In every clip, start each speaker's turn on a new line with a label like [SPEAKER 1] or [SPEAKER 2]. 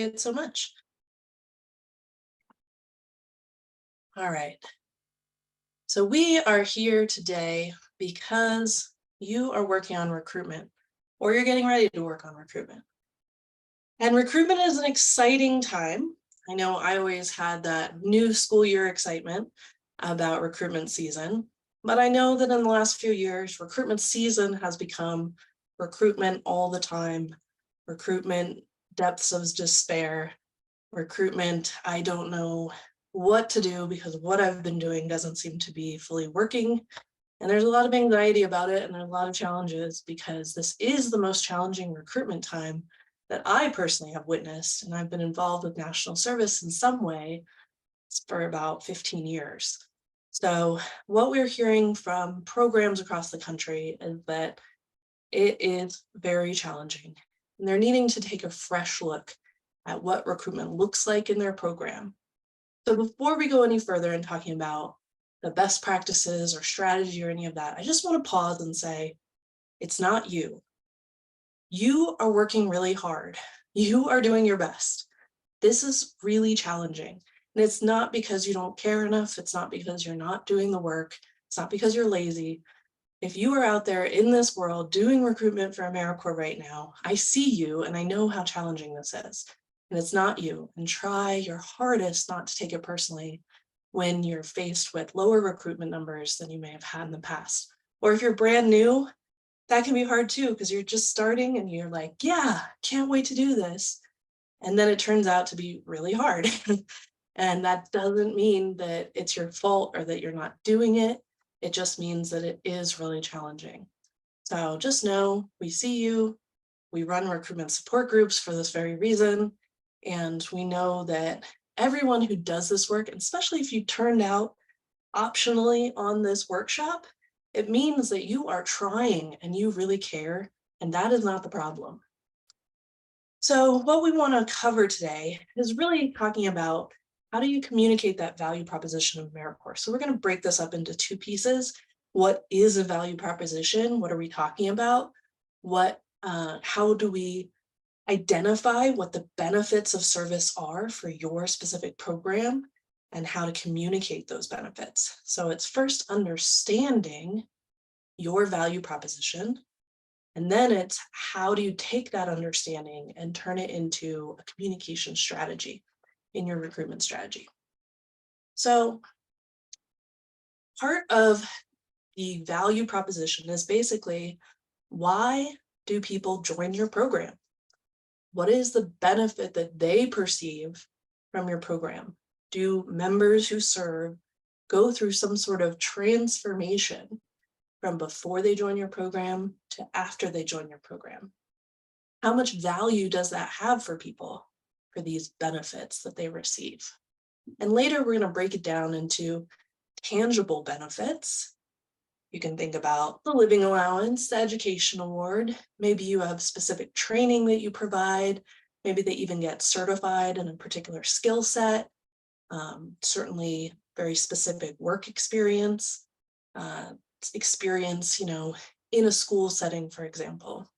[SPEAKER 1] it so much. All right. So we are here today because you are working on recruitment or you're getting ready to work on recruitment. And recruitment is an exciting time. I know I always had that new school year excitement about recruitment season, but I know that in the last few years, recruitment season has become recruitment all the time, recruitment depths of despair, recruitment. I don't know what to do because what I've been doing doesn't seem to be fully working. And there's a lot of anxiety about it, and there's a lot of challenges because this is the most challenging recruitment time that I personally have witnessed. And I've been involved with national service in some way for about 15 years. So, what we're hearing from programs across the country is that it is very challenging. And they're needing to take a fresh look at what recruitment looks like in their program. So before we go any further in talking about the best practices or strategy or any of that, I just want to pause and say, it's not you. You are working really hard. You are doing your best. This is really challenging. And it's not because you don't care enough. It's not because you're not doing the work. It's not because you're lazy. If you are out there in this world doing recruitment for AmeriCorps right now, I see you and I know how challenging this is. And it's not you. And try your hardest not to take it personally when you're faced with lower recruitment numbers than you may have had in the past. Or if you're brand new, that can be hard too, because you're just starting and you're like, yeah, can't wait to do this. And then it turns out to be really hard. And that doesn't mean that it's your fault or that you're not doing it. It just means that it is really challenging. So just know we see you. We run recruitment support groups for this very reason. And we know that everyone who does this work, and especially if you turned out optionally on this workshop, it means that you are trying and you really care. And that is not the problem. So what we want to cover today is really talking about how do you communicate that value proposition of AmeriCorps. So we're going to break this up into two pieces. What is a value proposition? What are we talking about? How do we identify what the benefits of service are for your specific program and how to communicate those benefits? So it's first understanding your value proposition. And then it's how do you take that understanding and turn it into a communication strategy in your recruitment strategy. So part of the value proposition is basically, why do people join your program? What is the benefit that they perceive from your program? Do members who serve go through some sort of transformation from before they join your program to after they join your program? How much value does that have for people, for these benefits that they receive? And later, we're going to break it down into tangible benefits. You can think about the living allowance, the education award. Maybe you have specific training that you provide. Maybe they even get certified in a particular skill set. Certainly very specific work experience, in a school setting, for example.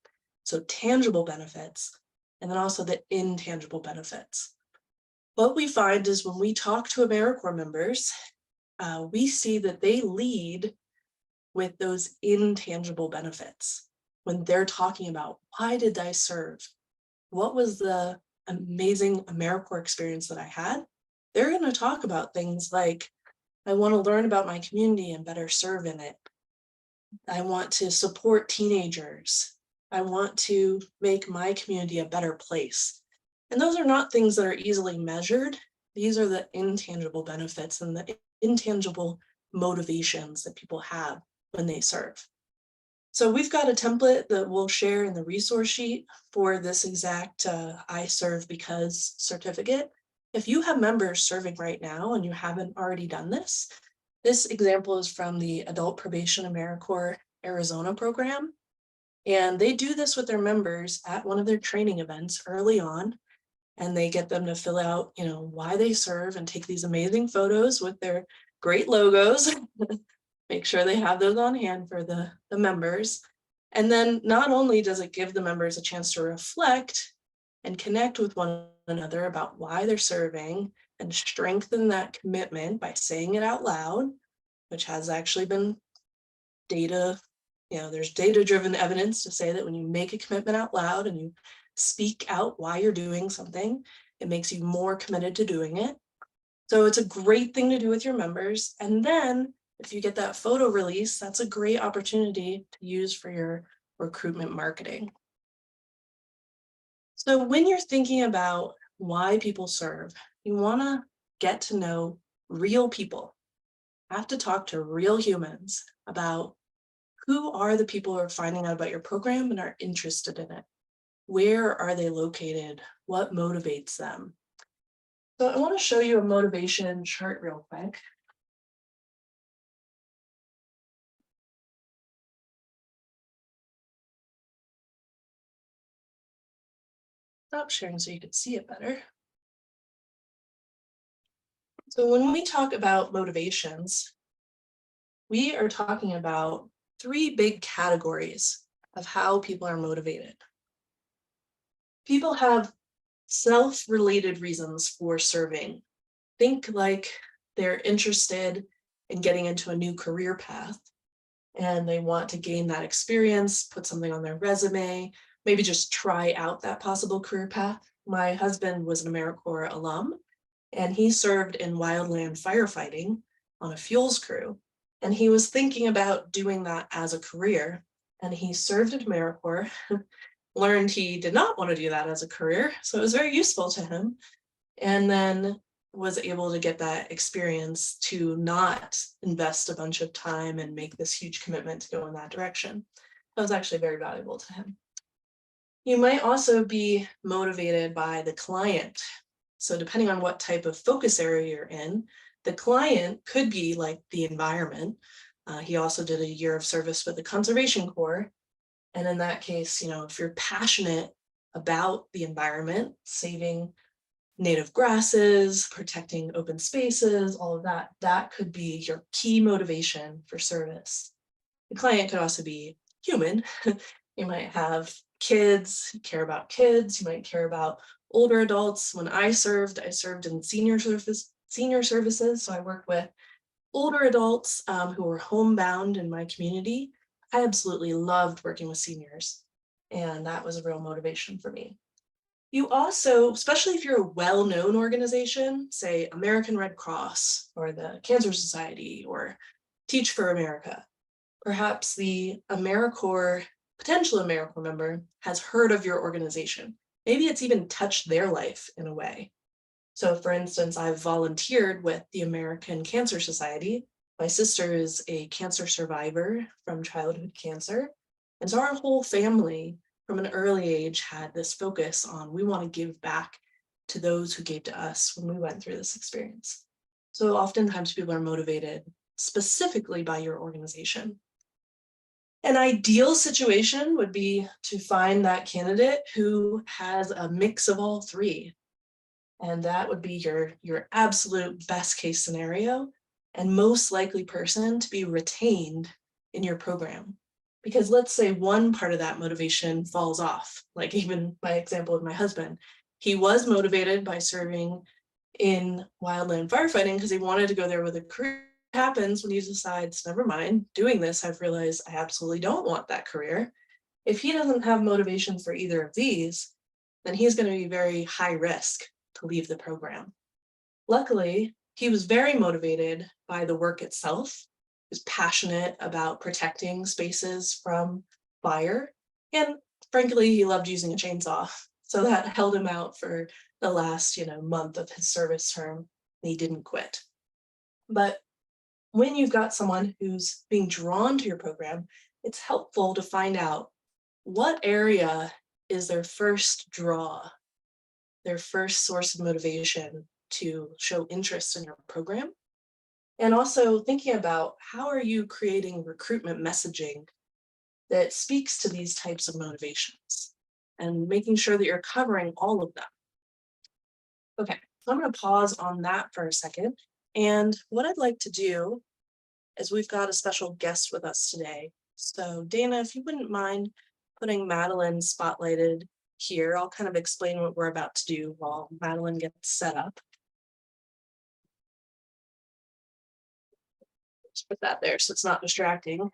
[SPEAKER 1] So tangible benefits, and then also the intangible benefits. What we find is when we talk to AmeriCorps members, we see that they lead with those intangible benefits. When they're talking about, why did I serve? What was the amazing AmeriCorps experience that I had? They're going to talk about things like, I want to learn about my community and better serve in it. I want to support teenagers. I want to make my community a better place. And those are not things that are easily measured. These are the intangible benefits and the intangible motivations that people have when they serve. So we've got a template that we'll share in the resource sheet for this exact I Serve Because certificate. If you have members serving right now and you haven't already done this, this example is from the Adult Probation AmeriCorps Arizona program. And they do this with their members at one of their training events early on. And they get them to fill out, why they serve and take these amazing photos with their great logos. Make sure they have those on hand for the members. And then not only does it give the members a chance to reflect and connect with one another about why they're serving and strengthen that commitment by saying it out loud, which has actually been data, there's data-driven evidence to say that when you make a commitment out loud and you speak out why you're doing something, it makes you more committed to doing it. So it's a great thing to do with your members. And then if you get that photo release, that's a great opportunity to use for your recruitment marketing. So when you're thinking about why people serve, you want to get to know real people. Have to talk to real humans about who are the people who are finding out about your program and are interested in it. Where are they located? What motivates them? So I want to show you a motivation chart real quick. Stop sharing so you can see it better. So when we talk about motivations, we are talking about three big categories of how people are motivated. People have self-related reasons for serving. Think like they're interested in getting into a new career path and they want to gain that experience, put something on their resume, maybe just try out that possible career path. My husband was an AmeriCorps alum, and he served in wildland firefighting on a fuels crew. And he was thinking about doing that as a career. And he served at AmeriCorps, learned he did not want to do that as a career. So it was very useful to him. And then was able to get that experience to not invest a bunch of time and make this huge commitment to go in that direction. That was actually very valuable to him. You might also be motivated by the client. So depending on what type of focus area you're in, the client could be like the environment. He also did a year of service with the Conservation Corps. And in that case, if you're passionate about the environment, saving native grasses, protecting open spaces, all of that, that could be your key motivation for service. The client could also be human. You might have kids, you care about kids, you might care about older adults. When I served in senior services. So I worked with older adults who were homebound in my community. I absolutely loved working with seniors, and that was a real motivation for me. You also, especially if you're a well-known organization, say American Red Cross or the Cancer Society or Teach for America, perhaps the potential AmeriCorps member has heard of your organization. Maybe it's even touched their life in a way. So for instance, I've volunteered with the American Cancer Society. My sister is a cancer survivor from childhood cancer. And so our whole family from an early age had this focus on we want to give back to those who gave to us when we went through this experience. So oftentimes people are motivated specifically by your organization. An ideal situation would be to find that candidate who has a mix of all three. And that would be your absolute best case scenario and most likely person to be retained in your program. Because let's say one part of that motivation falls off, like even my example with my husband. He was motivated by serving in wildland firefighting because he wanted to go there with a career. Happens when he decides, never mind, doing this, I've realized I absolutely don't want that career. If he doesn't have motivation for either of these, then he's going to be very high risk to leave the program. Luckily, he was very motivated by the work itself. He was passionate about protecting spaces from fire. And frankly, he loved using a chainsaw. So that held him out for the last, month of his service term, and he didn't quit. But when you've got someone who's being drawn to your program, it's helpful to find out what area is their first draw, their first source of motivation to show interest in your program. And also thinking about how are you creating recruitment messaging that speaks to these types of motivations and making sure that you're covering all of them. Okay, I'm going to pause on that for a second. And what I'd like to do is we've got a special guest with us today. So Dana, if you wouldn't mind putting Madeline spotlighted here, I'll kind of explain what we're about to do while Madeline gets set up. Just put that there so it's not distracting.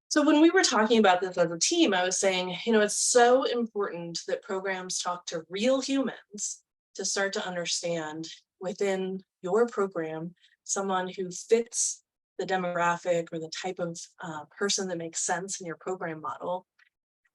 [SPEAKER 1] So when we were talking about this as a team, I was saying, it's so important that programs talk to real humans to start to understand within your program someone who fits the demographic or the type of person that makes sense in your program model.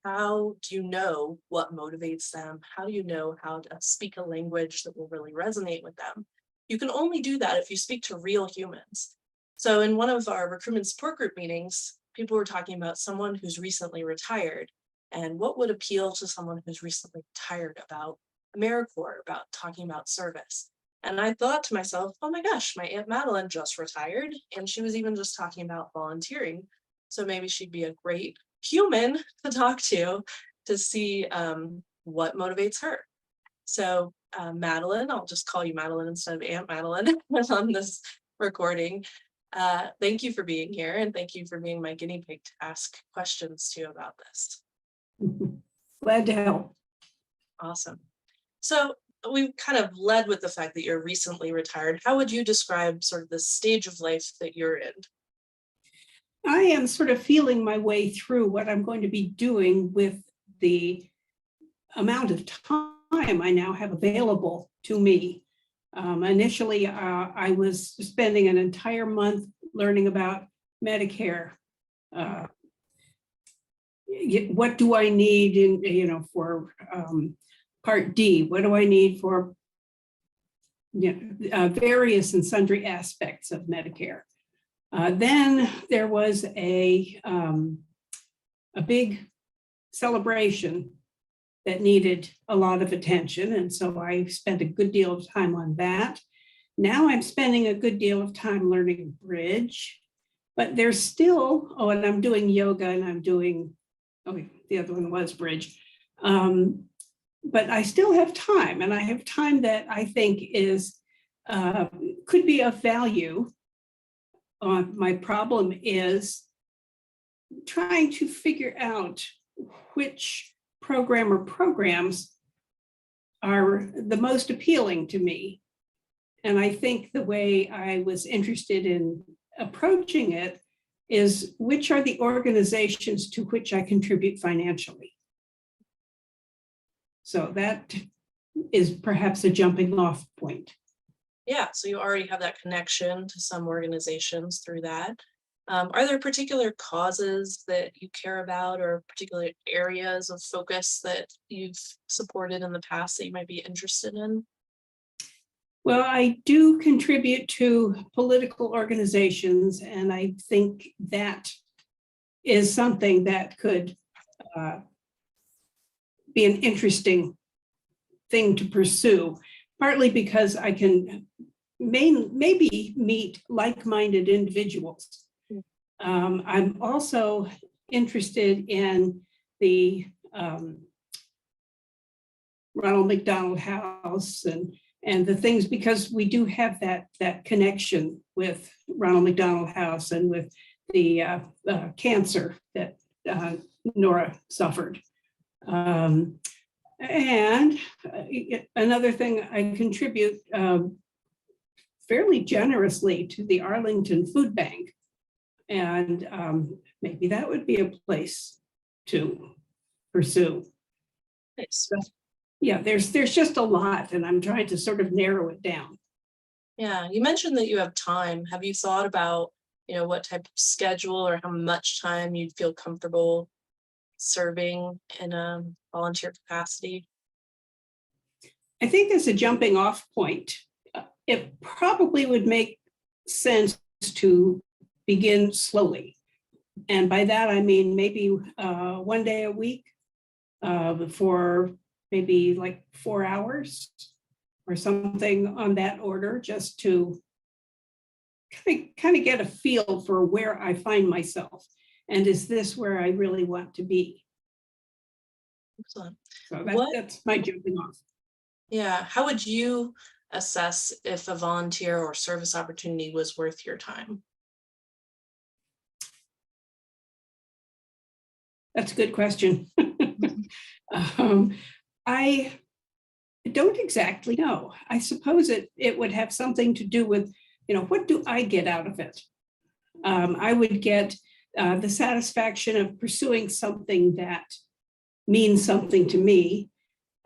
[SPEAKER 1] How do you know what motivates them? How do you know how to speak a language that will really resonate with them? You can only do that if you speak to real humans. So in one of our recruitment support group meetings, people were talking about someone who's recently retired and what would appeal to someone who's recently retired about AmeriCorps, about talking about service. And I thought to myself, oh my gosh, my Aunt Madeline just retired and she was even just talking about volunteering. So maybe she'd be a great human to talk to see what motivates her. So Madeline, I'll just call you Madeline instead of Aunt Madeline on this recording. Thank you for being here and thank you for being my guinea pig to ask questions to about this.
[SPEAKER 2] Glad to help.
[SPEAKER 1] Awesome. So we kind of led with the fact that you're recently retired. How would you describe sort of the stage of life that you're in?
[SPEAKER 2] I am sort of feeling my way through what I'm going to be doing with the amount of time I now have available to me. Initially, I was spending an entire month learning about Medicare. What do I need for Part D? What do I need for various and sundry aspects of Medicare? Then there was a big celebration that needed a lot of attention. And so I spent a good deal of time on that. Now I'm spending a good deal of time learning bridge, but there's still, and I'm doing yoga and I'm doing, the other one was bridge. But I still have time, and I have time that I think could be of value. My problem is trying to figure out which program or programs are the most appealing to me. And I think the way I was interested in approaching it is which are the organizations to which I contribute financially. So that is perhaps a jumping off point.
[SPEAKER 1] Yeah, so you already have that connection to some organizations through that. Are there particular causes that you care about or particular areas of focus that you've supported in the past that you might be interested in?
[SPEAKER 2] Well, I do contribute to political organizations, and I think that is something that could be an interesting thing to pursue, partly because I can maybe meet like-minded individuals. I'm also interested in the Ronald McDonald House and the things, because we do have that connection with Ronald McDonald House and with the cancer that Nora suffered. And another thing, I contribute fairly generously to the Arlington Food Bank. And maybe that would be a place to pursue.
[SPEAKER 1] Nice.
[SPEAKER 2] Yeah, there's just a lot, and I'm trying to sort of narrow it down.
[SPEAKER 1] Yeah, you mentioned that you have time. Have you thought about, what type of schedule or how much time you'd feel comfortable serving in a volunteer capacity?
[SPEAKER 2] I think as a jumping off point, it probably would make sense to begin slowly. And by that, I mean maybe 1 day a week for maybe like 4 hours or something on that order, just to kind of get a feel for where I find myself. And is this where I really want to be?
[SPEAKER 1] Excellent.
[SPEAKER 2] So that's my jumping off.
[SPEAKER 1] Yeah, how would you assess if a volunteer or service opportunity was worth your time?
[SPEAKER 2] That's a good question. I don't exactly know. I suppose it would have something to do with, what do I get out of it? I would get the satisfaction of pursuing something that means something to me,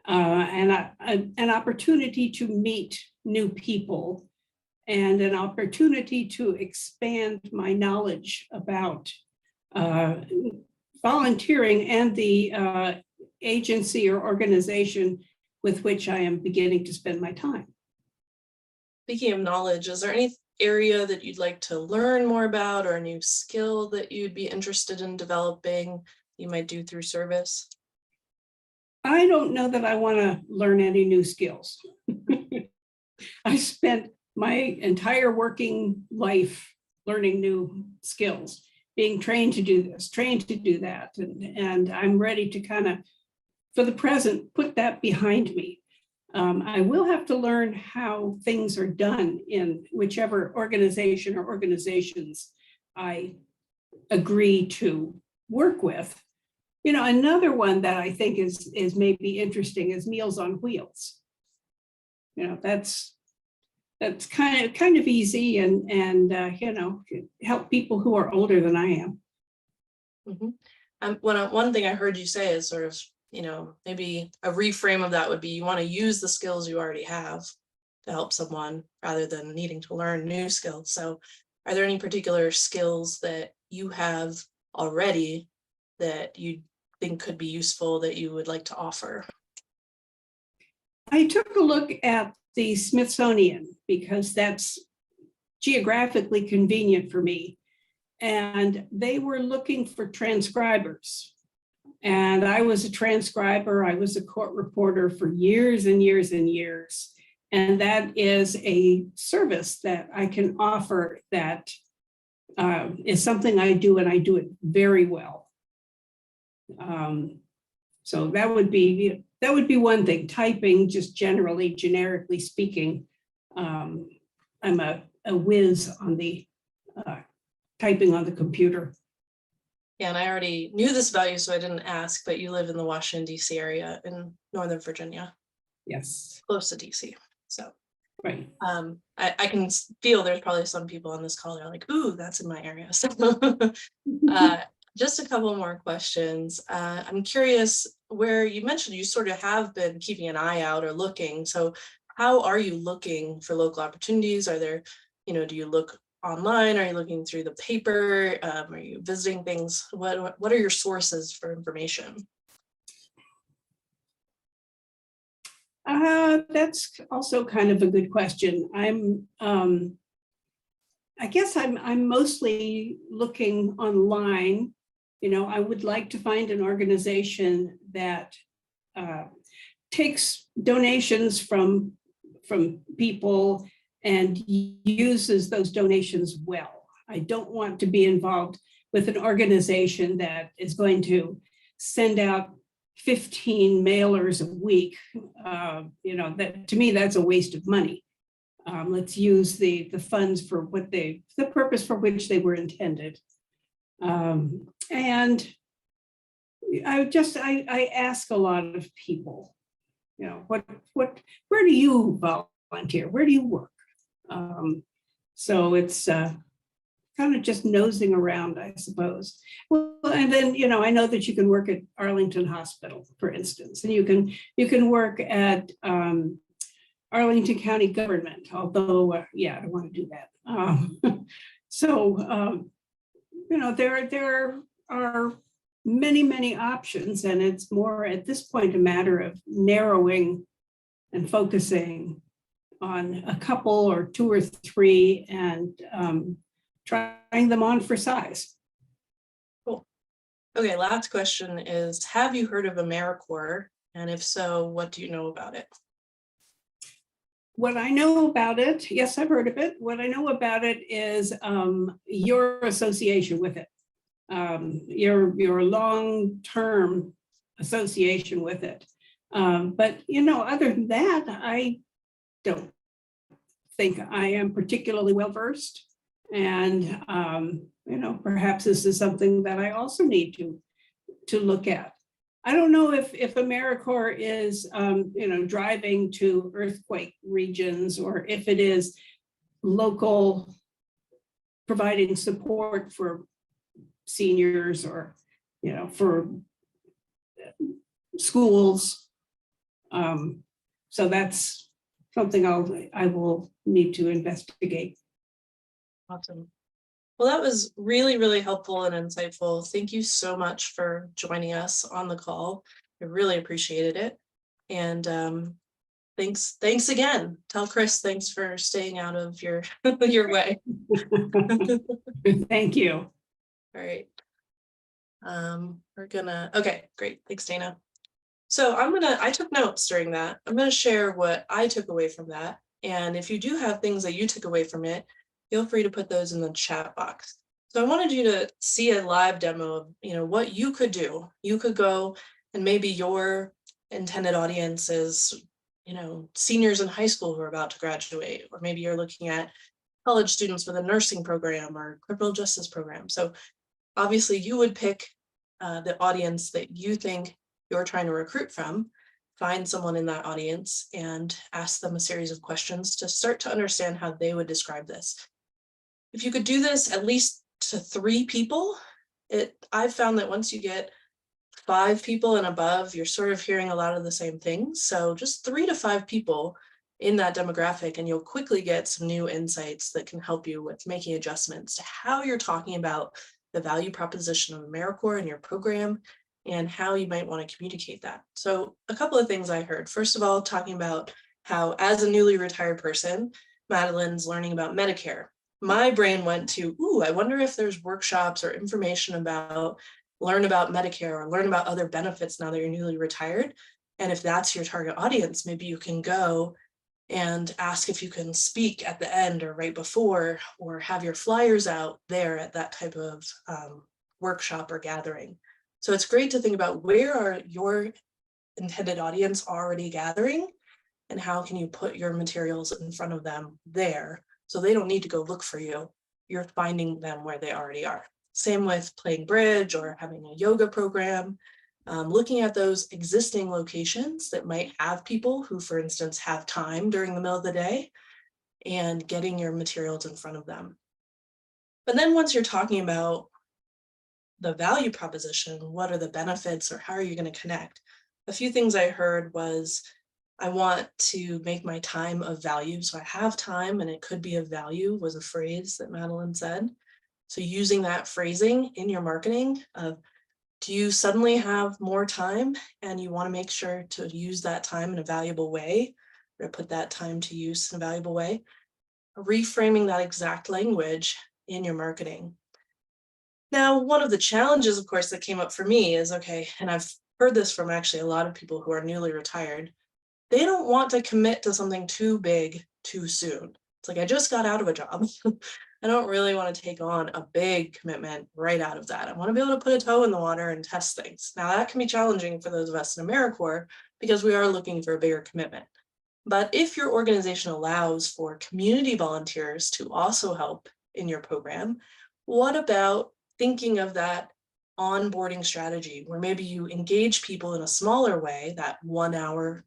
[SPEAKER 2] and an opportunity to meet new people, and an opportunity to expand my knowledge about volunteering and the agency or organization with which I am beginning to spend my time.
[SPEAKER 1] Speaking of knowledge, is there any area that you'd like to learn more about, or a new skill that you'd be interested in developing you might do through service?
[SPEAKER 2] I don't know that I want to learn any new skills. I spent my entire working life learning new skills, being trained to do this, trained to do that. And I'm ready to kind of, for the present, put that behind me. I will have to learn how things are done in whichever organization or organizations I agree to work with. Another one that I think is maybe interesting is Meals on Wheels. That's kind of easy and help people who are older than I am.
[SPEAKER 1] Mm-hmm. One thing I heard you say is sort of, maybe a reframe of that would be you want to use the skills you already have to help someone rather than needing to learn new skills. So are there any particular skills that you have already that you think could be useful that you would like to offer?
[SPEAKER 2] I took a look at the Smithsonian because that's geographically convenient for me. And they were looking for transcribers. And I was a transcriber. I was a court reporter for years and years and years. And that is a service that I can offer that is something I do, and I do it very well. So that would be one thing. Typing, just generically speaking, I'm a whiz on the typing on the computer.
[SPEAKER 1] Yeah, and I already knew this about you, so I didn't ask, but you live in the Washington, D.C. area in Northern Virginia.
[SPEAKER 2] Yes.
[SPEAKER 1] Close to D.C. So,
[SPEAKER 2] right.
[SPEAKER 1] I can feel there's probably some people on this call that are like, ooh, that's in my area. So, just a couple more questions. I'm curious, where you mentioned you sort of have been keeping an eye out or looking. So how are you looking for local opportunities? Are there, do you look online? Are you looking through the paper? Are you visiting things? What are your sources for information?
[SPEAKER 2] That's also kind of a good question. I guess I'm mostly looking online. I would like to find an organization that takes donations from people and uses those donations well. I don't want to be involved with an organization that is going to send out 15 mailers a week. That to me, that's a waste of money. Let's use the funds for the purpose for which they were intended. And I ask a lot of people, where do you volunteer? Where do you work? So it's kind of just nosing around, I suppose. Well, and then, I know that you can work at Arlington Hospital, for instance, and you can work at Arlington County government, although, I don't want to do that. There are many, many options, and it's more at this point a matter of narrowing and focusing on a couple or two or three and trying them on for size.
[SPEAKER 1] Cool. Okay, last question is, have you heard of AmeriCorps? And if so, what do you know about it?
[SPEAKER 2] What I know about it, yes, I've heard of it. What I know about it is your association with it, your long-term association with it. But, other than that, I don't think I am particularly well-versed. And, perhaps this is something that I also need to look at. I don't know if AmeriCorps is, driving to earthquake regions, or if it is local, providing support for seniors, or, for schools. So that's something I will need to investigate.
[SPEAKER 1] Awesome. Well, that was really, really helpful and insightful. Thank you so much for joining us on the call. I really appreciated it. And thanks again. Tell Chris thanks for staying out of your your way.
[SPEAKER 2] Thank you.
[SPEAKER 1] All right. Okay, great. Thanks, Dana. So I took notes during that. I'm gonna share what I took away from that. And if you do have things that you took away from it, feel free to put those in the chat box. So I wanted you to see a live demo of, what you could do. You could go, and maybe your intended audience is, seniors in high school who are about to graduate, or maybe you're looking at college students with a nursing program or criminal justice program. So obviously you would pick the audience that you think you're trying to recruit from, find someone in that audience and ask them a series of questions to start to understand how they would describe this. If you could do this at least to 3 people, I've found that once you get 5 people and above, you're sort of hearing a lot of the same things. So just 3 to 5 people in that demographic, and you'll quickly get some new insights that can help you with making adjustments to how you're talking about the value proposition of AmeriCorps in your program and how you might want to communicate that. So a couple of things I heard. First of all, talking about how as a newly retired person, Madeline's learning about Medicare. My brain went to, I wonder if there's workshops or information about learn about Medicare or learn about other benefits now that you're newly retired. And if that's your target audience, maybe you can go and ask if you can speak at the end or right before, or have your flyers out there at that type of workshop or gathering. So it's great to think about where are your intended audience already gathering, and how can you put your materials in front of them there so they don't need to go look for you. You're finding them where they already are. Same with playing bridge or having a yoga program. Looking at those existing locations that might have people who, for instance, have time during the middle of the day, and getting your materials in front of them. But then once you're talking about the value proposition, what are the benefits or how are you going to connect? A few things I heard was, I want to make my time of value. So I have time and it could be of value, was a phrase that Madeline said. So using that phrasing in your marketing of, do you suddenly have more time and you want to make sure to use that time in a valuable way, or put that time to use in a valuable way? Reframing that exact language in your marketing. Now, one of the challenges, of course, that came up for me is, okay, and I've heard this from actually a lot of people who are newly retired, they don't want to commit to something too big too soon. It's like, I just got out of a job. I don't really want to take on a big commitment right out of that. I want to be able to put a toe in the water and test things. Now, that can be challenging for those of us in AmeriCorps because we are looking for a bigger commitment. But if your organization allows for community volunteers to also help in your program, what about thinking of that onboarding strategy where maybe you engage people in a smaller way, that 1 hour,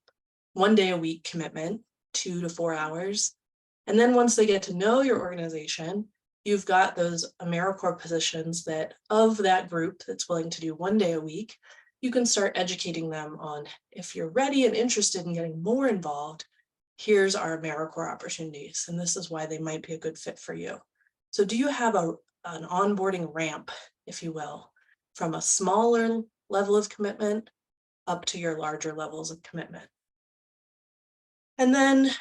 [SPEAKER 1] 1 day a week commitment, 2 to 4 hours. And then once they get to know your organization, you've got those AmeriCorps positions that of that group that's willing to do 1 day a week, you can start educating them on, if you're ready and interested in getting more involved, here's our AmeriCorps opportunities, and this is why they might be a good fit for you. So do you have an onboarding ramp, if you will, from a smaller level of commitment up to your larger levels of commitment? And then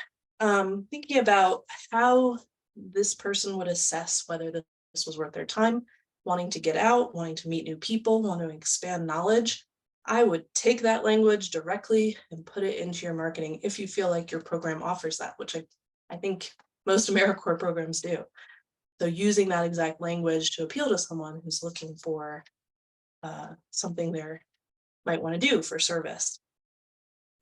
[SPEAKER 1] thinking about how this person would assess whether this was worth their time, wanting to get out, wanting to meet new people, wanting to expand knowledge, I would take that language directly and put it into your marketing if you feel like your program offers that, which I think most AmeriCorps programs do. So using that exact language to appeal to someone who's looking for something they might want to do for service.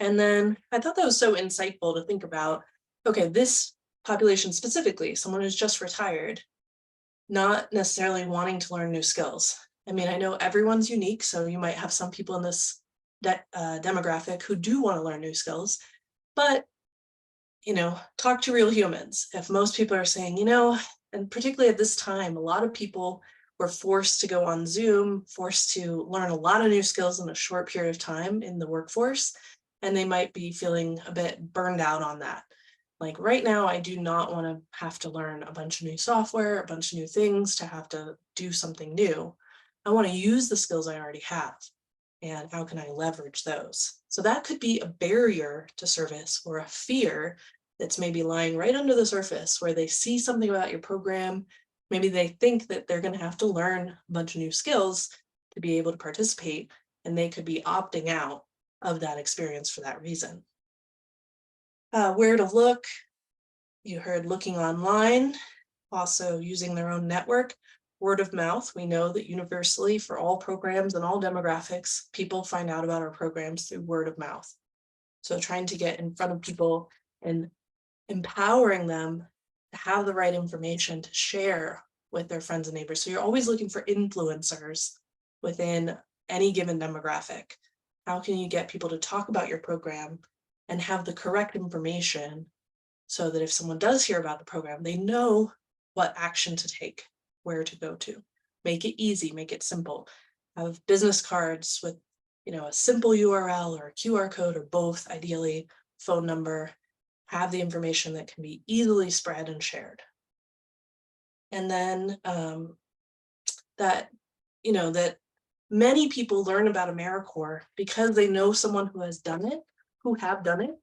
[SPEAKER 1] And then I thought that was so insightful to think about, okay, this population specifically, someone who's just retired, not necessarily wanting to learn new skills. I mean, I know everyone's unique, so you might have some people in this demographic who do want to learn new skills, but talk to real humans. If most people are saying, and particularly at this time, a lot of people were forced to go on Zoom, forced to learn a lot of new skills in a short period of time in the workforce, and they might be feeling a bit burned out on that. Like right now, I do not want to have to learn a bunch of new software, a bunch of new things to have to do something new. I want to use the skills I already have. And how can I leverage those? So that could be a barrier to service or a fear that's maybe lying right under the surface where they see something about your program. Maybe they think that they're going to have to learn a bunch of new skills to be able to participate, and they could be opting out of that experience for that reason. Where to look? You heard looking online, also using their own network. Word of mouth. We know that universally for all programs and all demographics, people find out about our programs through word of mouth. So trying to get in front of people and empowering them to have the right information to share with their friends and neighbors. So you're always looking for influencers within any given demographic. How can you get people to talk about your program and have the correct information so that if someone does hear about the program, they know what action to take, where to go to. Make it easy, make it simple. Have business cards with a simple URL or a QR code or both, ideally, phone number. Have the information that can be easily spread and shared. And then that many people learn about AmeriCorps because they know someone who has done it, who have done it.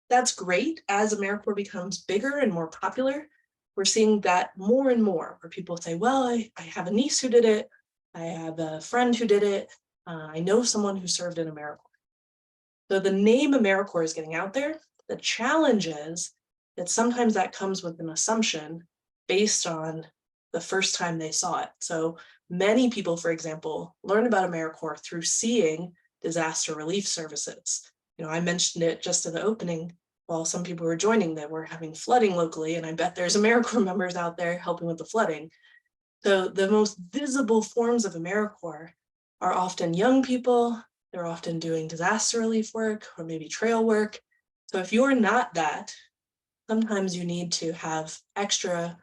[SPEAKER 1] That's great. As AmeriCorps becomes bigger and more popular, we're seeing that more and more where people say, well, I have a niece who did it. I have a friend who did it. I know someone who served in AmeriCorps. So the name AmeriCorps is getting out there. The challenge is that sometimes that comes with an assumption based on the first time they saw it. So many people, for example, learn about AmeriCorps through seeing disaster relief services. I mentioned it just in the opening while some people were joining that we're having flooding locally, and I bet there's AmeriCorps members out there helping with the flooding. So the most visible forms of AmeriCorps are often young people. They're often doing disaster relief work or maybe trail work. So if you're not that, sometimes you need to have extra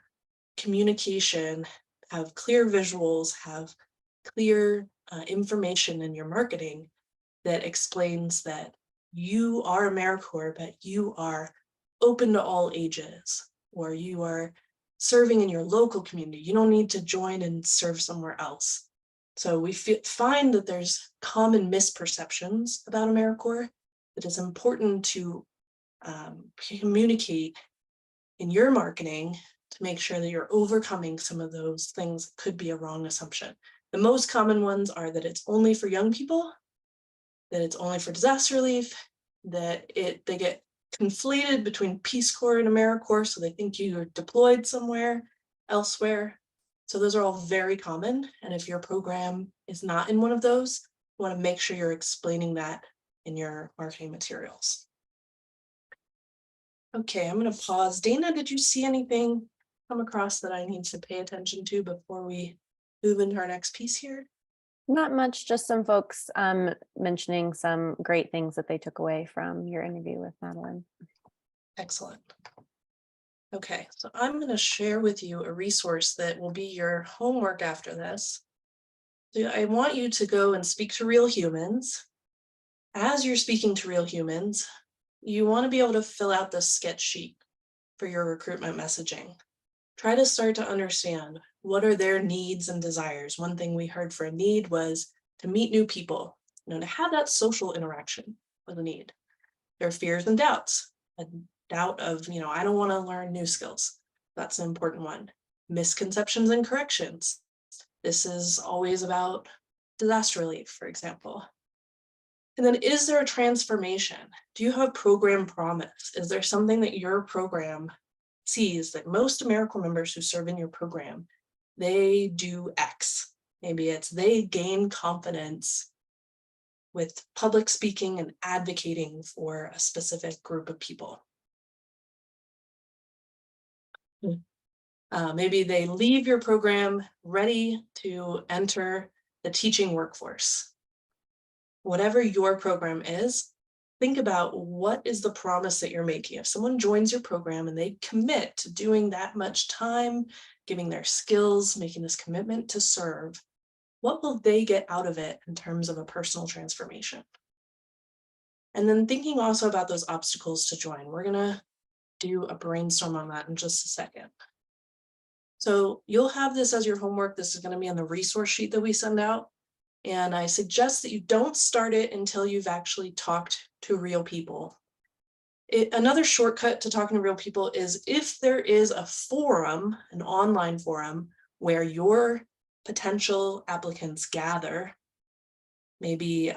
[SPEAKER 1] communication, have clear visuals, have clear information in your marketing that explains that you are AmeriCorps, but you are open to all ages, or you are serving in your local community. You don't need to join and serve somewhere else. So we find that there's common misperceptions about AmeriCorps that it's important to communicate in your marketing to make sure that you're overcoming some of those things that could be a wrong assumption. The most common ones are that it's only for young people, that it's only for disaster relief, that they get conflated between Peace Corps and AmeriCorps, so they think you're deployed somewhere elsewhere. So those are all very common. And if your program is not in one of those, you want to make sure you're explaining that in your marketing materials. Okay, I'm going to pause. Dana, did you see anything come across that I need to pay attention to before we move into our next piece here?
[SPEAKER 3] Not much, just some folks mentioning some great things that they took away from your interview with Madeline.
[SPEAKER 1] Excellent. Okay, so I'm going to share with you a resource that will be your homework after this. So I want you to go and speak to real humans. As you're speaking to real humans, you want to be able to fill out the sketch sheet for your recruitment messaging. Try to start to understand what are their needs and desires. One thing we heard for a need was to meet new people, to have that social interaction was a need. Their fears and doubts, a doubt of, I don't want to learn new skills. That's an important one. Misconceptions and corrections. This is always about disaster relief, for example. And then, is there a transformation? Do you have a program promise? Is there something that your program sees that most AmeriCorps members who serve in your program, they do X? Maybe it's they gain confidence with public speaking and advocating for a specific group of people. Maybe they leave your program ready to enter the teaching workforce. whatever your program is, think about what is the promise that you're making. If someone joins your program and they commit to doing that much time, giving their skills, making this commitment to serve, what will they get out of it in terms of a personal transformation? And then thinking also about those obstacles to join. We're gonna do a brainstorm on that in just a second. So you'll have this as your homework. This is gonna be on the resource sheet that we send out. And I suggest that you don't start it until you've actually talked to real people. Another shortcut to talking to real people is if there is a forum, an online forum, where your potential applicants gather. Maybe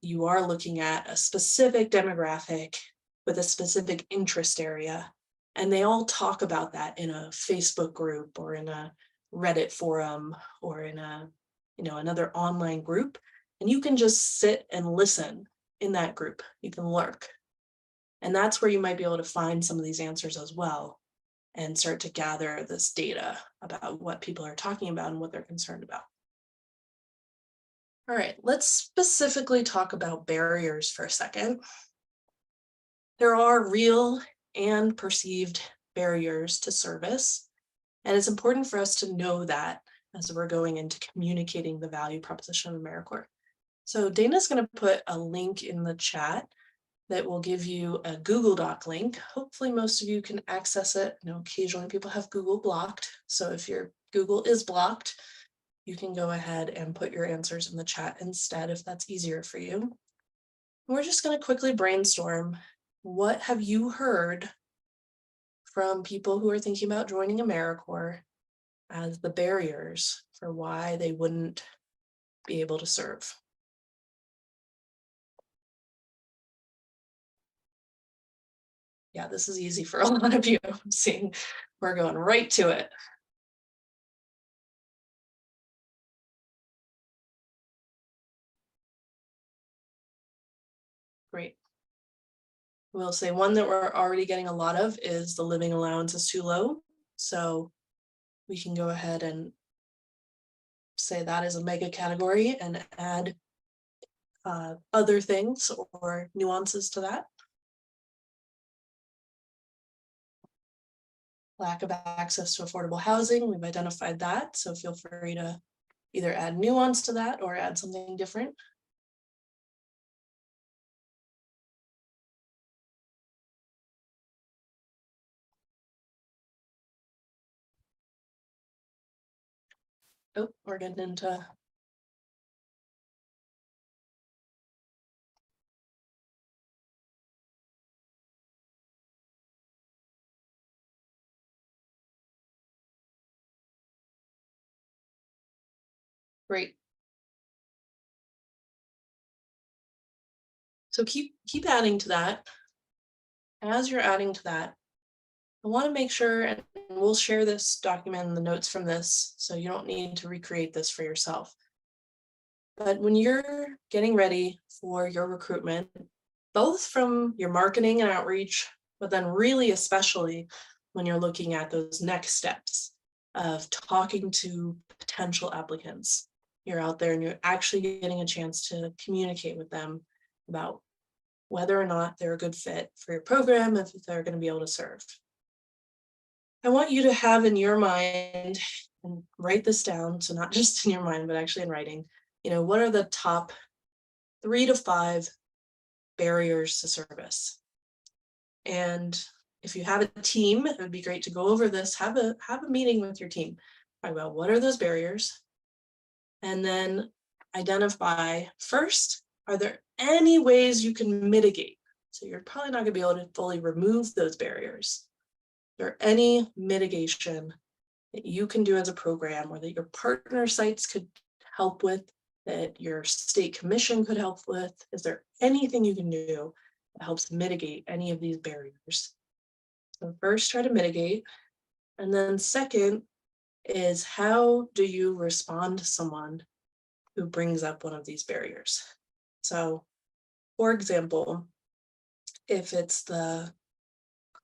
[SPEAKER 1] you are looking at a specific demographic with a specific interest area, and they all talk about that in a Facebook group or in a Reddit forum or in a, another online group. And you can just sit and listen in that group. You can lurk. And that's where you might be able to find some of these answers as well and start to gather this data about what people are talking about and what they're concerned about. All right, let's specifically talk about barriers for a second. There are real and perceived barriers to service, and it's important for us to know that as we're going into communicating the value proposition of AmeriCorps. So Dana's going to put a link in the chat that will give you a Google Doc link. Hopefully most of you can access it. Occasionally people have Google blocked. So if your Google is blocked, you can go ahead and put your answers in the chat instead if that's easier for you. We're just going to quickly brainstorm. What have you heard from people who are thinking about joining AmeriCorps as the barriers for why they wouldn't be able to serve? Yeah, this is easy for a lot of you. I'm seeing we're going right to it. Great. We'll say one that we're already getting a lot of is the living allowance is too low. So we can go ahead and say that is a mega category and add other things or nuances to that. Lack of access to affordable housing, we've identified that. So feel free to either add nuance to that or add something different. Oh, we're getting into great. So keep adding to that. As you're adding to that, I want to make sure, and we'll share this document and the notes from this, so you don't need to recreate this for yourself. But when you're getting ready for your recruitment, both from your marketing and outreach, but then really especially when you're looking at those next steps of talking to potential applicants, you're out there and you're actually getting a chance to communicate with them about whether or not they're a good fit for your program, if they're going to be able to serve. I want you to have in your mind and write this down. So not just in your mind, but actually in writing, what are the top 3 to 5 barriers to service? And if you have a team, it would be great to go over this, have a meeting with your team, talk about what are those barriers, and then identify first, are there any ways you can mitigate? So you're probably not going to be able to fully remove those barriers. Is there any mitigation that you can do as a program or that your partner sites could help with, that your state commission could help with? Is there anything you can do that helps mitigate any of these barriers? So first, try to mitigate. And then second is, how do you respond to someone who brings up one of these barriers? So, for example, if it's the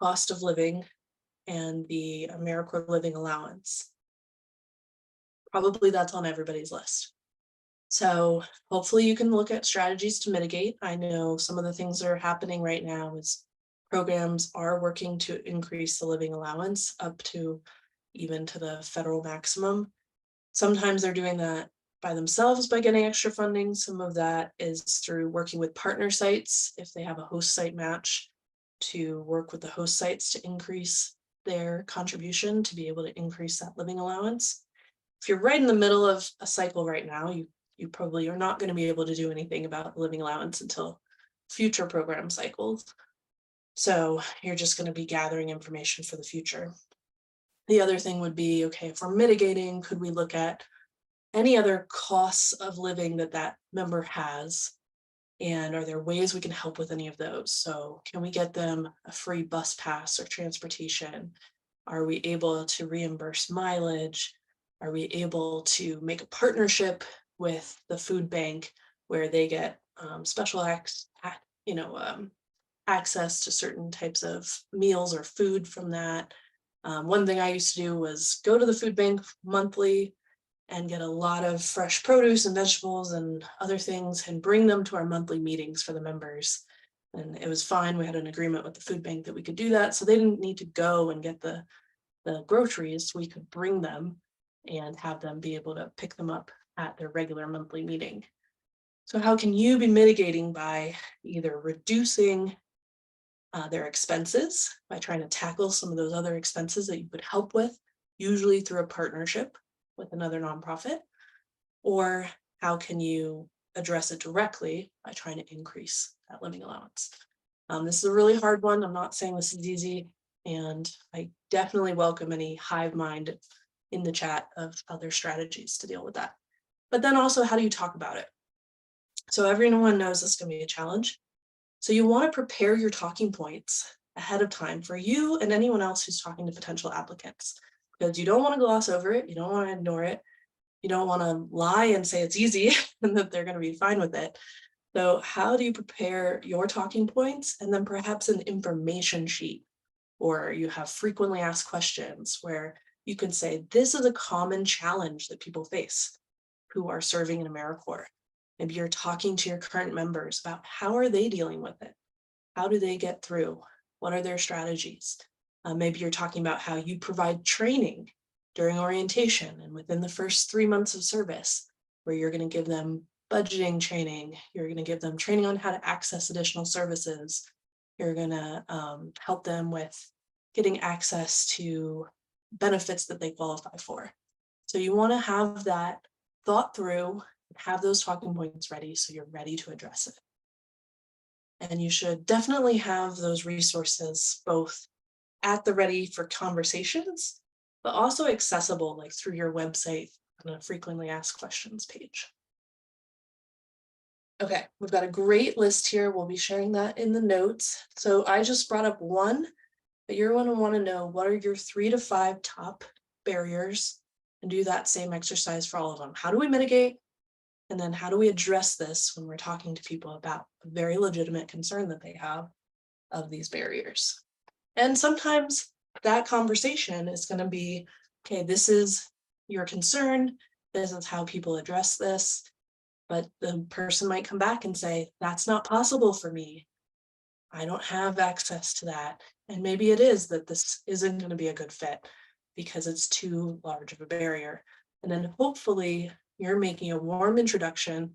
[SPEAKER 1] cost of living and the AmeriCorps living allowance, probably that's on everybody's list. So hopefully you can look at strategies to mitigate. I know some of the things that are happening right now is programs are working to increase the living allowance up to even to the federal maximum. Sometimes they're doing that by themselves by getting extra funding. Some of that is through working with partner sites if they have a host site match, to work with the host sites to increase their contribution to be able to increase that living allowance. If you're right in the middle of a cycle right now, you probably are not going to be able to do anything about living allowance until future program cycles. So you're just going to be gathering information for the future. The other thing would be, okay, if we're mitigating, could we look at any other costs of living that that member has? And are there ways we can help with any of those? So can we get them a free bus pass or transportation? Are we able to reimburse mileage? Are we able to make a partnership with the food bank where they get special access to certain types of meals or food from that? One thing I used to do was go to the food bank monthly and get a lot of fresh produce and vegetables and other things and bring them to our monthly meetings for the members. And it was fine. We had an agreement with the food bank that we could do that. So they didn't need to go and get the groceries. We could bring them and have them be able to pick them up at their regular monthly meeting. So how can you be mitigating by either reducing their expenses by trying to tackle some of those other expenses that you could help with, usually through a partnership with another nonprofit, or how can you address it directly by trying to increase that living allowance? This is a really hard one. I'm not saying this is easy, and I definitely welcome any hive mind in the chat of other strategies to deal with that. But then also, how do you talk about it? So everyone knows this is going to be a challenge. So you want to prepare your talking points ahead of time for you and anyone else who's talking to potential applicants, because you don't want to gloss over it. You don't want to ignore it. You don't want to lie and say it's easy and that they're going to be fine with it. So how do you prepare your talking points, and then perhaps an information sheet, or you have frequently asked questions where you can say, this is a common challenge that people face who are serving in AmeriCorps. Maybe you're talking to your current members about how are they dealing with it? How do they get through? What are their strategies? Maybe you're talking about how you provide training during orientation and within the first 3 months of service, where you're going to give them budgeting training. You're going to give them training on how to access additional services. You're going to help them with getting access to benefits that they qualify for. So you want to have that thought through, have those talking points ready so you're ready to address it. And you should definitely have those resources both at the ready for conversations, but also accessible like through your website on a frequently asked questions page. Okay, we've got a great list here. We'll be sharing that in the notes. So I just brought up one, but you're going to want to know what are your 3 to 5 top barriers, and do that same exercise for all of them. How do we mitigate? And then how do we address this when we're talking to people about a very legitimate concern that they have of these barriers? And sometimes that conversation is going to be, okay, this is your concern. This is how people address this. But the person might come back and say, that's not possible for me. I don't have access to that. And maybe it is that this isn't going to be a good fit because it's too large of a barrier. And then hopefully you're making a warm introduction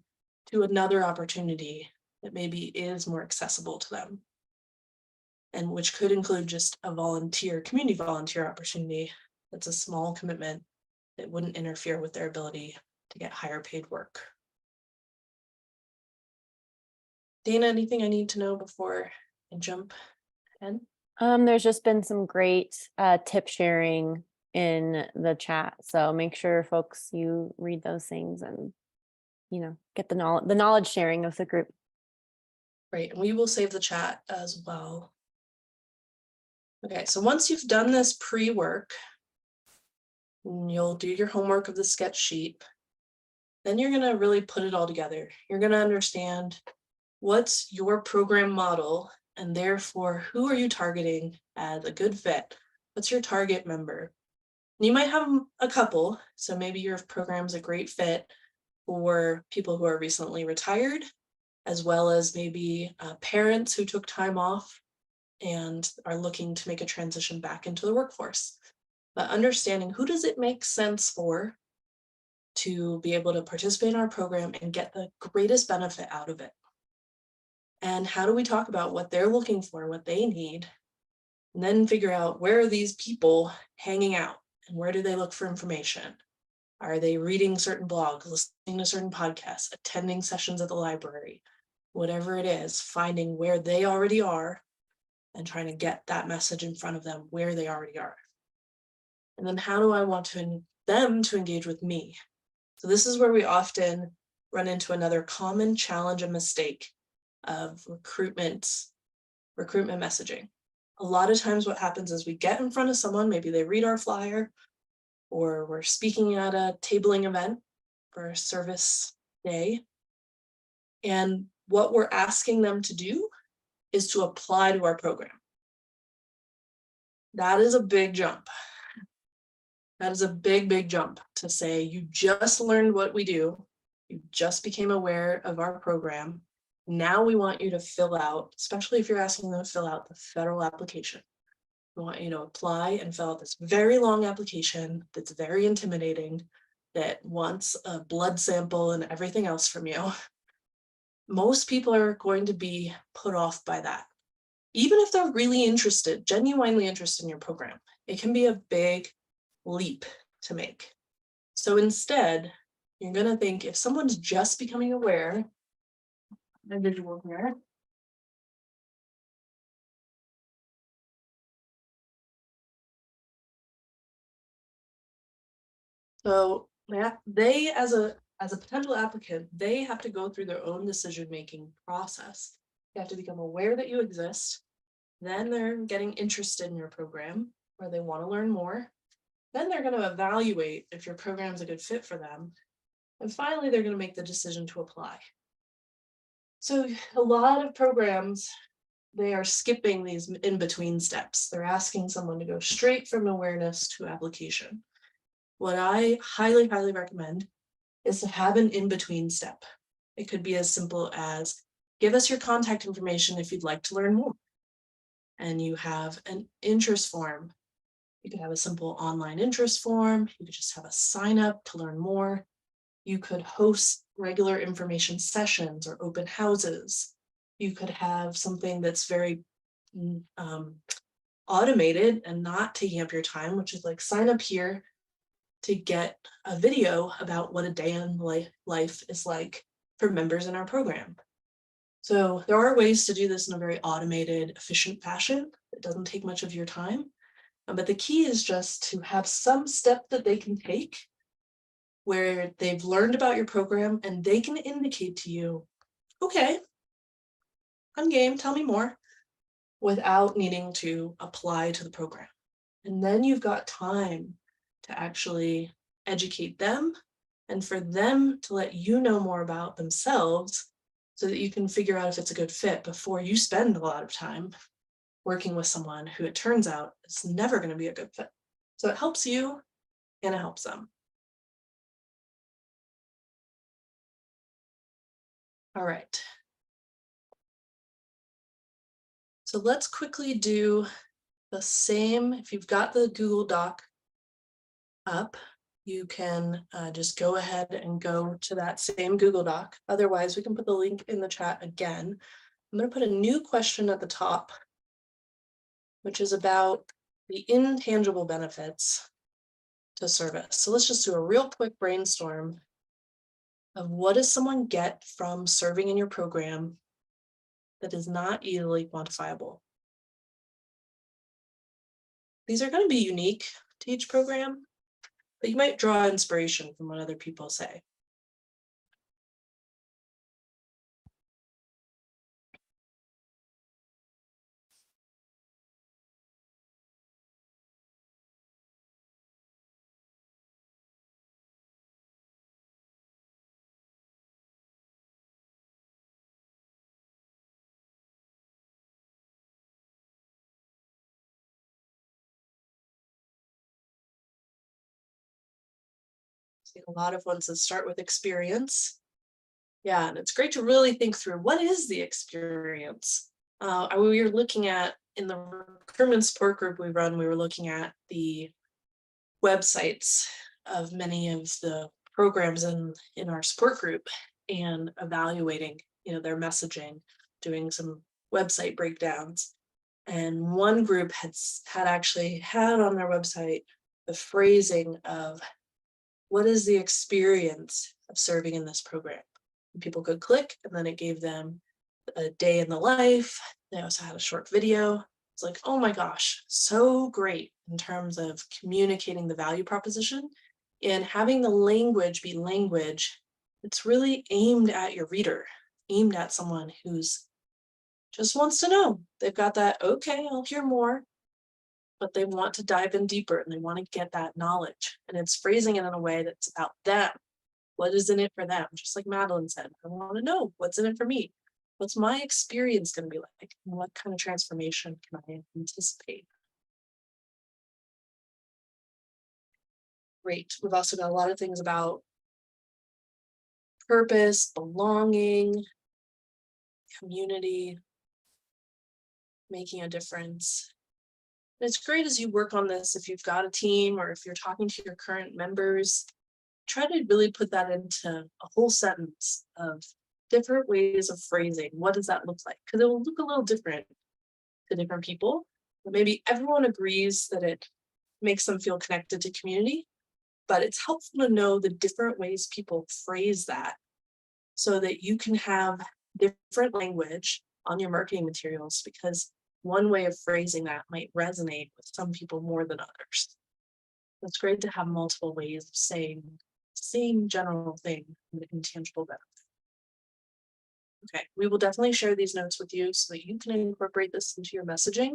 [SPEAKER 1] to another opportunity that maybe is more accessible to them, and which could include just a community volunteer opportunity that's a small commitment that wouldn't interfere with their ability to get higher paid work. Dana, anything I need to know before I jump ahead?
[SPEAKER 3] There's just been some great tip sharing in the chat. So make sure folks, you read those things and, get the knowledge sharing of the group.
[SPEAKER 1] Great, and we will save the chat as well. Okay, so once you've done this pre-work, you'll do your homework of the sketch sheet. Then you're gonna really put it all together. You're gonna understand what's your program model, and therefore who are you targeting as a good fit? What's your target member? You might have a couple, so maybe your program's a great fit for people who are recently retired, as well as maybe parents who took time off and are looking to make a transition back into the workforce. But understanding who does it make sense for to be able to participate in our program and get the greatest benefit out of it. And how do we talk about what they're looking for, what they need, and then figure out where are these people hanging out and where do they look for information? Are they reading certain blogs, listening to certain podcasts, attending sessions at the library? Whatever it is, finding where they already are and trying to get that message in front of them where they already are. And then how do I want them to engage with me? So this is where we often run into another common challenge and mistake of recruitment messaging. A lot of times what happens is we get in front of someone, maybe they read our flyer, or we're speaking at a tabling event for a service day. And what we're asking them to do is to apply to our program. That is a big jump. That is a big, big jump to say, you just learned what we do. You just became aware of our program. Now we want you to fill out, especially if you're asking them to fill out the federal application. We want you to apply and fill out this very long application that's very intimidating, that wants a blood sample and everything else from you. Most people are going to be put off by that. Even if they're really interested, genuinely interested in your program, it can be a big leap to make. So instead, you're going to think if someone's just becoming aware, my visual here. So they, as a potential applicant, they have to go through their own decision-making process. They have to become aware that you exist. Then they're getting interested in your program, or they want to learn more. Then they're going to evaluate if your program is a good fit for them. And finally, they're going to make the decision to apply. So a lot of programs, they are skipping these in-between steps. They're asking someone to go straight from awareness to application. What I highly, highly recommend is to have an in-between step. It could be as simple as, give us your contact information if you'd like to learn more. And you have an interest form. You could have a simple online interest form. You could just have a sign up to learn more. You could host regular information sessions or open houses. You could have something that's very automated and not taking up your time, which is like, sign up here to get a video about what a day in life is like for members in our program. So there are ways to do this in a very automated, efficient fashion. It doesn't take much of your time. But the key is just to have some step that they can take where they've learned about your program and they can indicate to you, okay, I'm game, tell me more, without needing to apply to the program. And then you've got time to actually educate them and for them to let you know more about themselves so that you can figure out if it's a good fit before you spend a lot of time working with someone who it turns out is never going to be a good fit. So it helps you and it helps them. All right. So let's quickly do the same. If you've got the Google Doc up, you can just go ahead and go to that same Google Doc. Otherwise, we can put the link in the chat again. I'm going to put a new question at the top, which is about the intangible benefits to service. So let's just do a real quick brainstorm of what does someone get from serving in your program that is not easily quantifiable. These are going to be unique to each program, but you might draw inspiration from what other people say. See a lot of ones that start with experience. Yeah, and it's great to really think through what is the experience. We were looking at in the recruitment support group we run, we were looking at the websites of many of the programs in our support group and evaluating, their messaging, doing some website breakdowns. And one group had actually had on their website the phrasing of what is the experience of serving in this program. And people could click, and then it gave them a day in the life. They also had a short video. It's like, oh my gosh, so great in terms of communicating the value proposition and having the language be language that's really aimed at your reader, aimed at someone who's just wants to know. They've got that, okay, I'll hear more, but they want to dive in deeper and they want to get that knowledge. And it's phrasing it in a way that's about them. What is in it for them? Just like Madeline said, I want to know what's in it for me. What's my experience going to be like? And what kind of transformation can I anticipate? Great. We've also got a lot of things about purpose, belonging, community, making a difference. And it's great as you work on this, if you've got a team or if you're talking to your current members, try to really put that into a whole sentence of different ways of phrasing. What does that look like? Because it will look a little different to different people. But maybe everyone agrees that it makes them feel connected to community, but it's helpful to know the different ways people phrase that so that you can have different language on your marketing materials, because one way of phrasing that might resonate with some people more than others. It's great to have multiple ways of saying the same general thing with intangible benefit. Okay, we will definitely share these notes with you so that you can incorporate this into your messaging.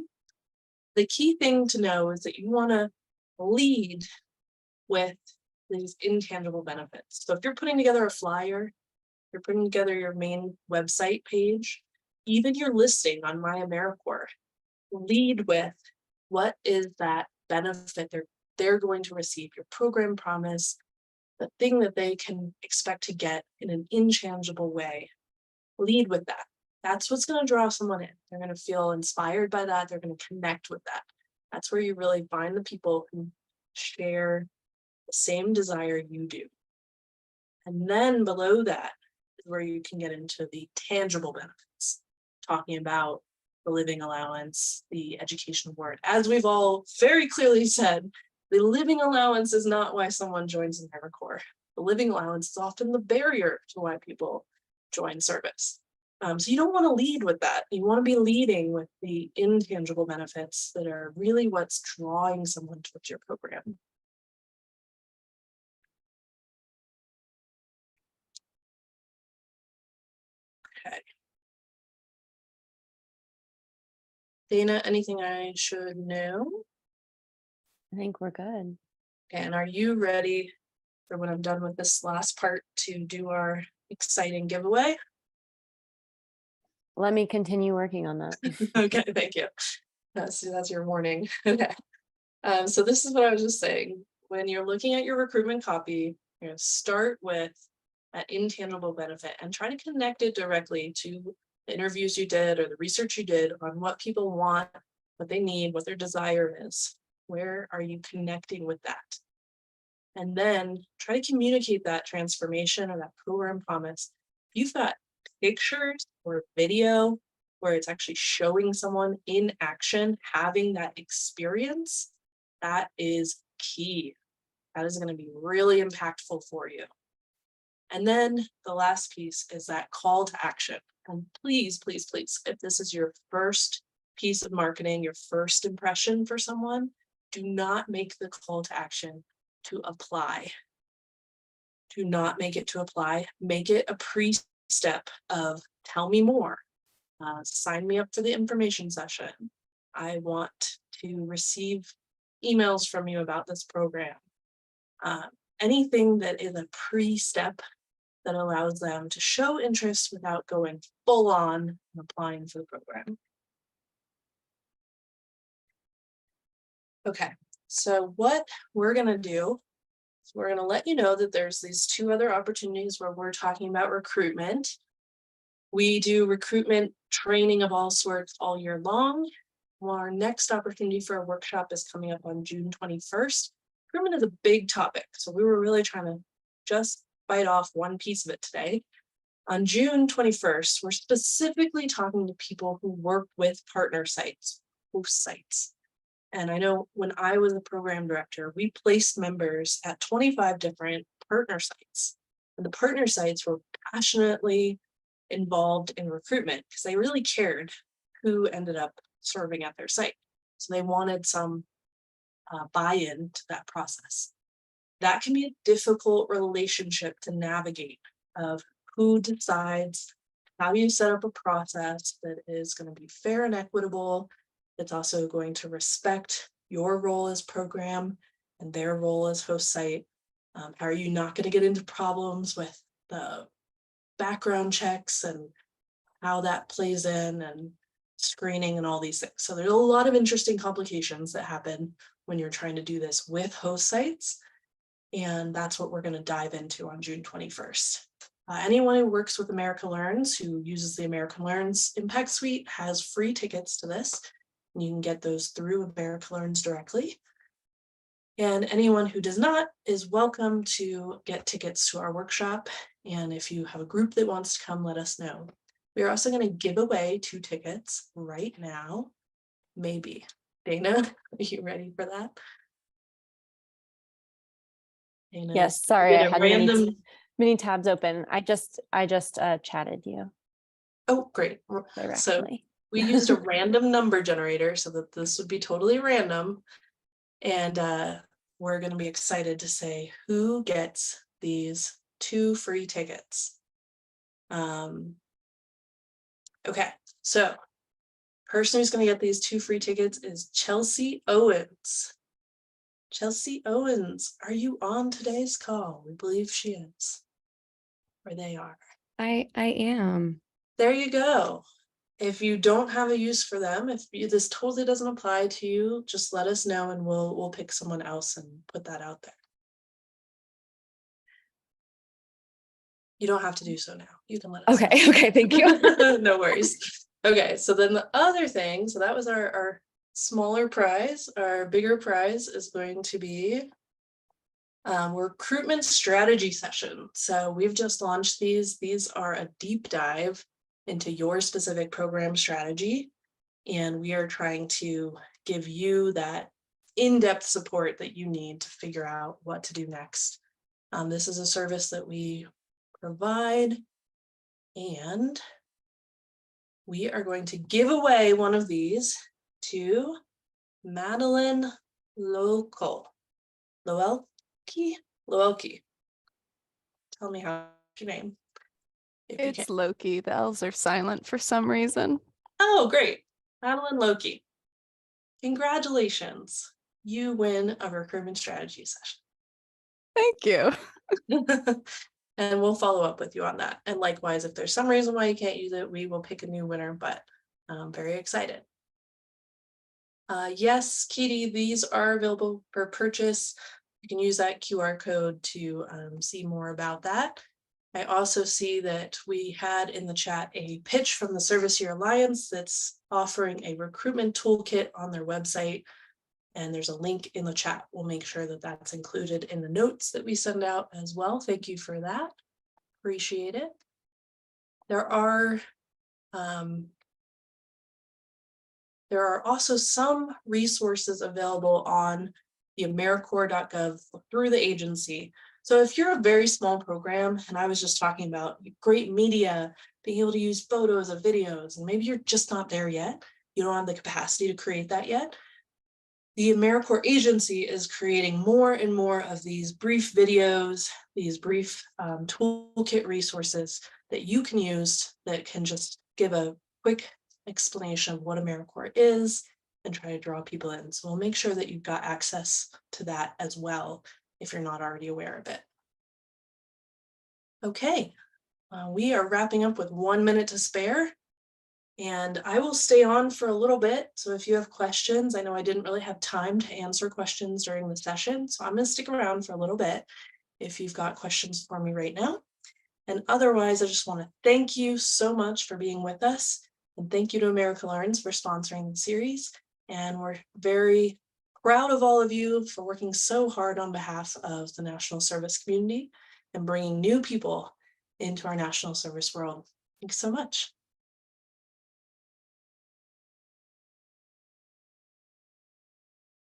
[SPEAKER 1] The key thing to know is that you want to lead with these intangible benefits. So if you're putting together a flyer, you're putting together your main website page, even your listing on My AmeriCorps, lead with what is that benefit they're going to receive, your program promise, the thing that they can expect to get in an intangible way. Lead with that. That's what's going to draw someone in. They're going to feel inspired by that. They're going to connect with that. That's where you really find the people who share the same desire you do. And then below that is where you can get into the tangible benefits, talking about the living allowance, the education award. As we've all very clearly said, the living allowance is not why someone joins AmeriCorps. The living allowance is often the barrier to why people join service. So you don't want to lead with that. You want to be leading with the intangible benefits that are really what's drawing someone towards your program. Okay. Dana, anything I should know?
[SPEAKER 3] I think we're good.
[SPEAKER 1] And are you ready for when I'm done with this last part to do our exciting giveaway?
[SPEAKER 3] Let me continue working on that.
[SPEAKER 1] Okay, thank you. That's your warning. Okay. So this is what I was just saying. When you're looking at your recruitment copy, you're going to start with that intangible benefit and try to connect it directly to the interviews you did or the research you did on what people want, what they need, what their desire is. Where are you connecting with that? And then try to communicate that transformation or that program promise. You've got pictures or video where it's actually showing someone in action, having that experience. That is key. That is going to be really impactful for you. And then the last piece is that call to action. And please, please, please, if this is your first piece of marketing, your first impression for someone, do not make the call to action to apply. Do not make it to apply. Make it a pre-step of tell me more. Sign me up for the information session. I want to receive emails from you about this program. Anything that is a pre-step that allows them to show interest without going full on and applying for the program. Okay, so what we're going to do So we're going to let you know that there's these two other opportunities where we're talking about recruitment. We do recruitment training of all sorts all year long. Well, our next opportunity for a workshop is coming up on June 21st. Recruitment is a big topic, so we were really trying to just bite off one piece of it today. On June 21st, we're specifically talking to people who work with partner sites, host sites. And I know when I was a program director, we placed members at 25 different partner sites. And the partner sites were passionately involved in recruitment because they really cared who ended up serving at their site. So they wanted some buy-in to that process. That can be a difficult relationship to navigate of who decides how you set up a process that is going to be fair and equitable. It's also going to respect your role as program and their role as host site. How are you not going to get into problems with the background checks and how that plays in and screening and all these things. So there's a lot of interesting complications that happen when you're trying to do this with host sites. And that's what we're going to dive into on June 21st. Anyone who works with America Learns, who uses the America Learns Impact Suite, has free tickets to this. And you can get those through America Learns directly. And anyone who does not is welcome to get tickets to our workshop. And if you have a group that wants to come, let us know. We're also going to give away 2 tickets right now. Maybe. Dana, are you ready for that? Dana,
[SPEAKER 3] Yes, sorry, I had many tabs open. I just chatted you
[SPEAKER 1] Oh, great.
[SPEAKER 3] directly.
[SPEAKER 1] So we used a random number generator so that this would be totally random. And we're going to be excited to say who gets these 2 free tickets. Okay, so person who's going to get these 2 free tickets is Chelsea Owens. Chelsea Owens, are you on today's call? We believe she is, or they are.
[SPEAKER 4] I am.
[SPEAKER 1] There you go. If you don't have a use for them, if this totally doesn't apply to you, just let us know and we'll pick someone else and put that out there. You don't have to do so now. You can let us know.
[SPEAKER 4] Okay, thank you.
[SPEAKER 1] No worries. Okay, so then the other thing, so that was our smaller prize. Our bigger prize is going to be recruitment strategy session. So we've just launched these. These are a deep dive into your specific program strategy. And we are trying to give you that in-depth support that you need to figure out what to do next. This is a service that we provide, and we are going to give away one of these to Madeline Loelke. Tell me how your name.
[SPEAKER 4] It's Loki. The L's are silent for some reason.
[SPEAKER 1] Oh, great. Madeline Loelke. Congratulations. You win a recruitment strategy session.
[SPEAKER 4] Thank you.
[SPEAKER 1] And we'll follow up with you on that. And likewise, if there's some reason why you can't use it, we will pick a new winner, but I'm very excited. Yes, Katie, these are available for purchase. You can use that QR code to see more about that. I also see that we had in the chat a pitch from the Service Year Alliance that's offering a recruitment toolkit on their website. And there's a link in the chat. We'll make sure that that's included in the notes that we send out as well. Thank you for that. Appreciate it. There are also some resources available on the AmeriCorps.gov through the agency. So if you're a very small program, and I was just talking about great media, being able to use photos of videos, and maybe you're just not there yet, you don't have the capacity to create that yet, the AmeriCorps agency is creating more and more of these brief videos, these brief toolkit resources that you can use that can just give a quick explanation of what AmeriCorps is and try to draw people in. So we'll make sure that you've got access to that as well if you're not already aware of it. Okay, we are wrapping up with 1 minute to spare. And I will stay on for a little bit. So if you have questions, I know I didn't really have time to answer questions during the session. So I'm going to stick around for a little bit if you've got questions for me right now. And otherwise, I just want to thank you so much for being with us. And thank you to America Learns for sponsoring the series. And we're very proud of all of you for working so hard on behalf of the national service community and bringing new people into our national service world. Thanks so much.